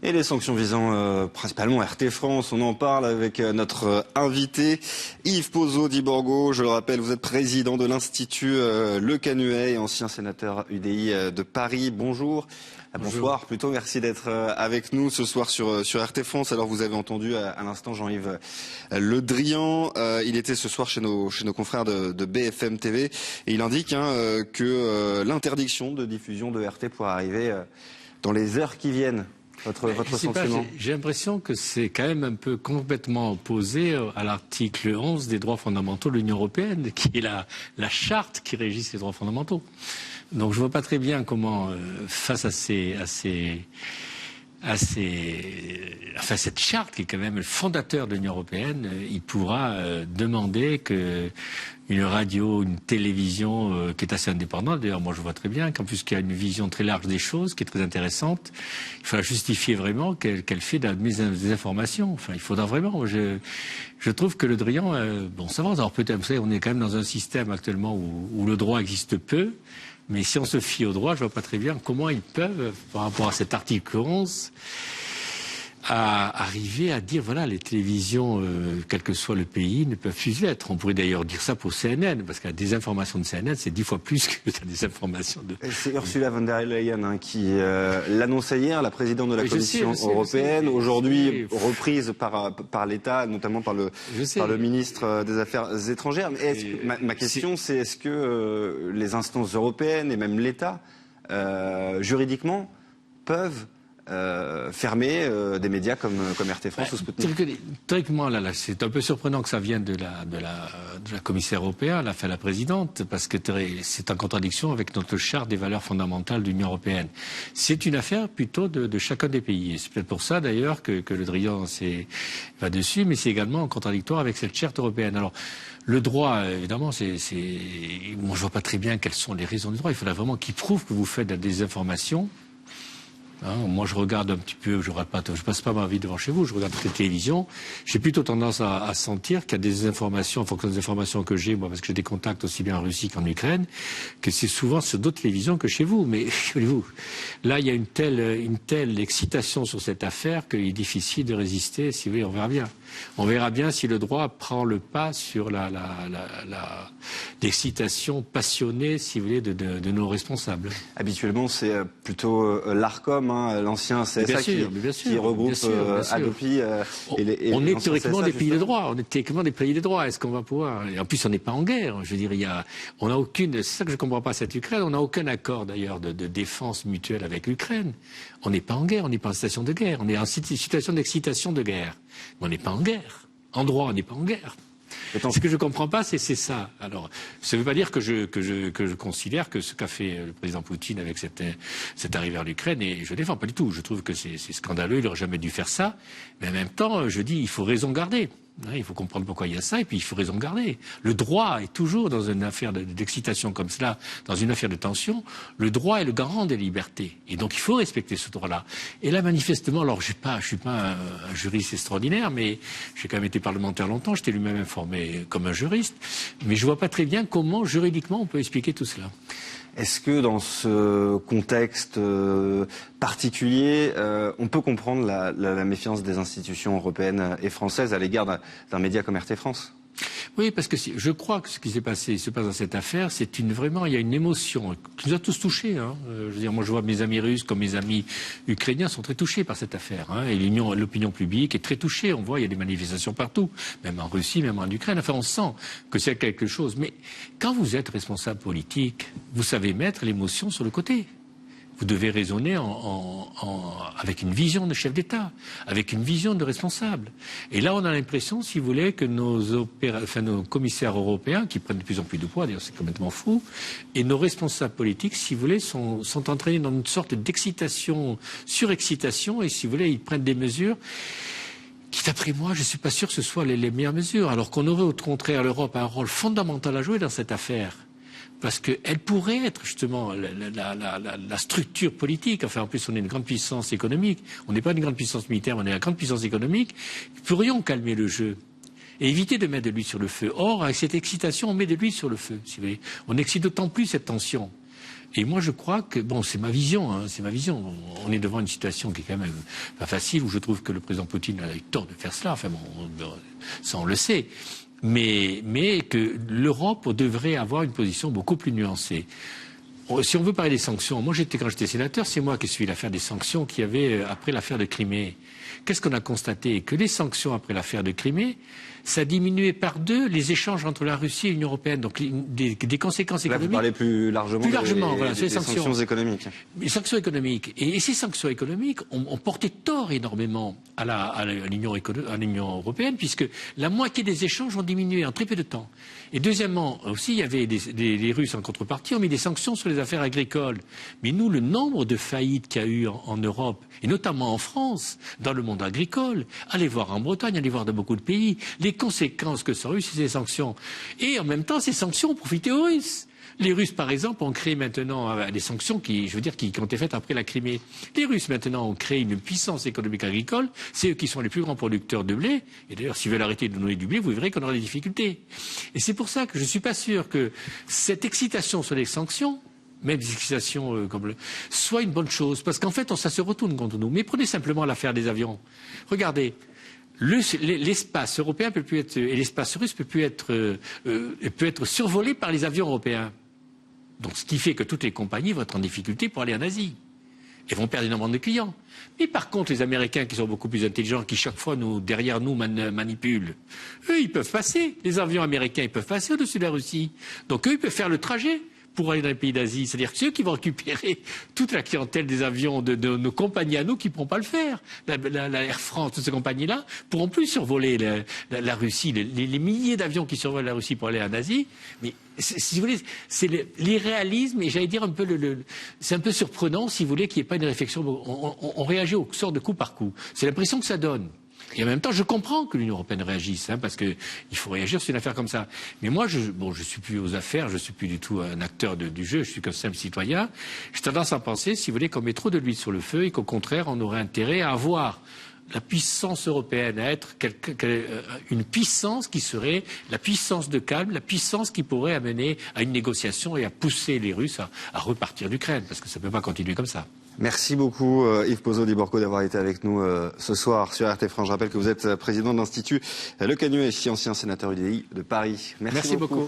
Et les sanctions visant principalement RT France, on en parle avec notre invité Yves Pozo-Di-Borgo. Je le rappelle, vous êtes président de l'Institut Le Canuet et ancien sénateur UDI de Paris. Bonjour. Bonsoir plutôt, merci d'être avec nous ce soir sur RT France. Alors vous avez entendu à l'instant Jean-Yves Le Drian, il était ce soir chez nos confrères de BFM TV et il indique que l'interdiction de diffusion de RT pourrait arriver dans les heures qui viennent. Votre sentiment? J'ai l'impression que c'est quand même un peu complètement opposé à l'article 11 des droits fondamentaux de l'Union européenne, qui est la charte qui régit les droits fondamentaux. Donc je vois pas très bien comment, face à cette charte qui est quand même le fondateur de l'Union européenne, il pourra demander que une radio, une télévision qui est assez indépendante. D'ailleurs, moi je vois très bien qu'en plus qu'il y a une vision très large des choses, qui est très intéressante, il faudra justifier vraiment qu'elle fait de la mise des informations. Enfin, il faudra vraiment. Je trouve que Le Drian, bon, ça va. Alors peut-être, vous savez, on est quand même dans un système actuellement où le droit existe peu. Mais si on se fie au droit, je vois pas très bien comment ils peuvent, par rapport à cet article 11, arriver à dire, voilà, les télévisions, quel que soit le pays, ne peuvent plus l'être. On pourrait d'ailleurs dire ça pour CNN, parce que la désinformation de CNN, c'est 10 fois plus que la désinformation de... C'est Ursula von der Leyen qui l'annonçait hier, la présidente de la Commission européenne, aujourd'hui reprise par l'État, notamment par le ministre des Affaires étrangères. Mais ma question, c'est est-ce que les instances européennes et même l'État, juridiquement, peuvent fermer des médias comme RT France ou Sputnik? Théoriquement, là, c'est un peu surprenant que ça vienne de la commissaire européenne, la présidente, parce que c'est en contradiction avec notre charte des valeurs fondamentales de l'Union européenne. C'est une affaire plutôt de chacun des pays. Et c'est peut-être pour ça d'ailleurs que Le Drian va dessus, mais c'est également en contradictoire avec cette charte européenne. Alors, le droit, évidemment, moi je vois pas très bien quelles sont les raisons du droit. Il faudrait vraiment qu'ils prouvent que vous faites de la désinformation. Moi, je regarde un petit peu, je passe pas ma vie devant chez vous, je regarde la télévision. J'ai plutôt tendance à sentir qu'il y a des informations, en fonction des informations que j'ai, moi, parce que j'ai des contacts aussi bien en Russie qu'en Ukraine, que c'est souvent sur d'autres télévisions que chez vous. Mais, voyez-vous, là, il y a une telle excitation sur cette affaire qu'il est difficile de résister. Si vous voulez, on verra bien. On verra bien si le droit prend le pas sur l'excitation passionnée, si vous voulez, de nos responsables. Habituellement, c'est plutôt l'ARCOM, l'ancien CSA qui regroupe Hadopi. On est théoriquement des pays de droit. On est théoriquement des pays de droit. Est-ce qu'on va pouvoir... Et en plus, on n'est pas en guerre. Je veux dire, on n'a aucune... C'est ça que je ne comprends pas, cette Ukraine. On n'a aucun accord, d'ailleurs, de défense mutuelle avec l'Ukraine. On n'est pas en guerre. On n'est pas en situation de guerre. On est en situation d'excitation de guerre. Mais on n'est pas en guerre. En droit, on n'est pas en guerre. Ce que je ne comprends pas, c'est ça. Alors, ça ne veut pas dire que je considère que ce qu'a fait le président Poutine avec cette arrivée en Ukraine, et je ne défends pas du tout. Je trouve que c'est scandaleux, il n'aurait jamais dû faire ça. Mais en même temps, je dis, il faut raison garder. Il faut comprendre pourquoi il y a ça, et puis il faut raison garder. Le droit est toujours, dans une affaire d'excitation comme cela, dans une affaire de tension, le droit est le garant des libertés. Et donc il faut respecter ce droit-là. Et là, manifestement, alors je suis pas un juriste extraordinaire, mais j'ai quand même été parlementaire longtemps, j'étais lui-même informé comme un juriste, mais je vois pas très bien comment, juridiquement, on peut expliquer tout cela. Est-ce que dans ce contexte particulier, on peut comprendre la méfiance des institutions européennes et françaises à l'égard d'un média comme RT France? Oui, parce que je crois que ce qui se passe dans cette affaire, vraiment, il y a une émotion qui nous a tous touchés. Je veux dire, moi, je vois mes amis russes comme mes amis ukrainiens sont très touchés par cette affaire. Et l'opinion publique est très touchée. On voit, il y a des manifestations partout, même en Russie, même en Ukraine. Enfin, on sent que c'est quelque chose. Mais quand vous êtes responsable politique, vous savez mettre l'émotion sur le côté. Vous devez raisonner avec une vision de chef d'État, avec une vision de responsable. Et là, on a l'impression, si vous voulez, que nos commissaires européens, qui prennent de plus en plus de poids, d'ailleurs c'est complètement fou, et nos responsables politiques, si vous voulez, sont entraînés dans une sorte d'excitation, surexcitation, et si vous voulez, ils prennent des mesures qui, d'après moi, je ne suis pas sûr que ce soit les meilleures mesures, alors qu'on aurait au contraire, l'Europe a un rôle fondamental à jouer dans cette affaire. Parce qu'elle pourrait être justement la structure politique. Enfin, en plus, on est une grande puissance économique. On n'est pas une grande puissance militaire, on est une grande puissance économique. Nous pourrions calmer le jeu et éviter de mettre de l'huile sur le feu. Or, avec cette excitation, on met de l'huile sur le feu, si vous voulez. On excite d'autant plus cette tension. Et moi, je crois que, bon, c'est ma vision, hein, c'est ma vision. On est devant une situation qui est quand même pas facile, où je trouve que le président Poutine a eu tort de faire cela. Enfin bon, ça on le sait. Mais que l'Europe devrait avoir une position beaucoup plus nuancée. Si on veut parler des sanctions, moi quand j'étais sénateur, c'est moi qui ai suivi l'affaire des sanctions qu'il y avait après l'affaire de Crimée. Qu'est-ce qu'on a constaté? Que les sanctions après l'affaire de Crimée, ça a diminué par 2 les échanges entre la Russie et l'Union européenne. Donc des conséquences économiques. Là, vous parlez plus largement, voilà, des sanctions économiques. Les sanctions économiques. Et ces sanctions économiques ont porté tort énormément à l'Union européenne, puisque la moitié des échanges ont diminué en très peu de temps. Et deuxièmement, aussi, il y avait les Russes en contrepartie ont mis des sanctions sur les affaires agricoles. Mais nous, le nombre de faillites qu'il y a eu en Europe, et notamment en France, dans le monde agricole, allez voir en Bretagne, allez voir dans beaucoup de pays, les conséquences que ça a eu, c'est ces sanctions. Et en même temps, ces sanctions ont profité aux Russes. Les Russes, par exemple, ont créé maintenant des sanctions qui ont été faites après la Crimée. Les Russes, maintenant, ont créé une puissance économique agricole. C'est eux qui sont les plus grands producteurs de blé. Et d'ailleurs, s'ils veulent arrêter de donner du blé, vous verrez qu'on aura des difficultés. Et c'est pour ça que je ne suis pas sûr que cette excitation sur les sanctions, même des excitations soit une bonne chose. Parce qu'en fait, ça se retourne contre nous. Mais prenez simplement l'affaire des avions. Regardez. L'espace européen peut plus être, et l'espace russe peut être survolé par les avions européens. Donc, ce qui fait que toutes les compagnies vont être en difficulté pour aller en Asie. Et vont perdre énormément de clients. Mais par contre, les Américains, qui sont beaucoup plus intelligents, qui chaque fois derrière nous manipulent, eux, ils peuvent passer. Les avions américains, ils peuvent passer au-dessus de la Russie. Donc, eux, ils peuvent faire le trajet pour aller dans les pays d'Asie. C'est-à-dire que ceux qui vont récupérer toute la clientèle des avions de nos compagnies à nous qui ne pourront pas le faire. La Air France, toutes ces compagnies-là, ne pourront plus survoler la Russie. Les milliers d'avions qui survolent la Russie pour aller en Asie. Mais si vous voulez, c'est l'irréalisme, et j'allais dire un peu c'est un peu surprenant, si vous voulez, qu'il n'y ait pas une réflexion. On réagit aux sortes de coup par coup. C'est l'impression que ça donne. Et en même temps, je comprends que l'Union européenne réagisse, parce qu'il faut réagir sur une affaire comme ça. Mais moi, je suis plus aux affaires, je suis plus du tout un acteur du jeu, je suis qu'un simple citoyen. J'ai tendance à penser, si vous voulez, qu'on met trop de l'huile sur le feu et qu'au contraire, on aurait intérêt à avoir la puissance européenne, à être une puissance qui serait la puissance de calme, la puissance qui pourrait amener à une négociation et à pousser les Russes à repartir d'Ukraine, parce que ça ne peut pas continuer comme ça. Merci beaucoup Yves Pozzo-Di-Borgo d'avoir été avec nous ce soir sur RT France. Je rappelle que vous êtes président de l'Institut Le Canuet, ancien sénateur UDI de Paris. Merci beaucoup.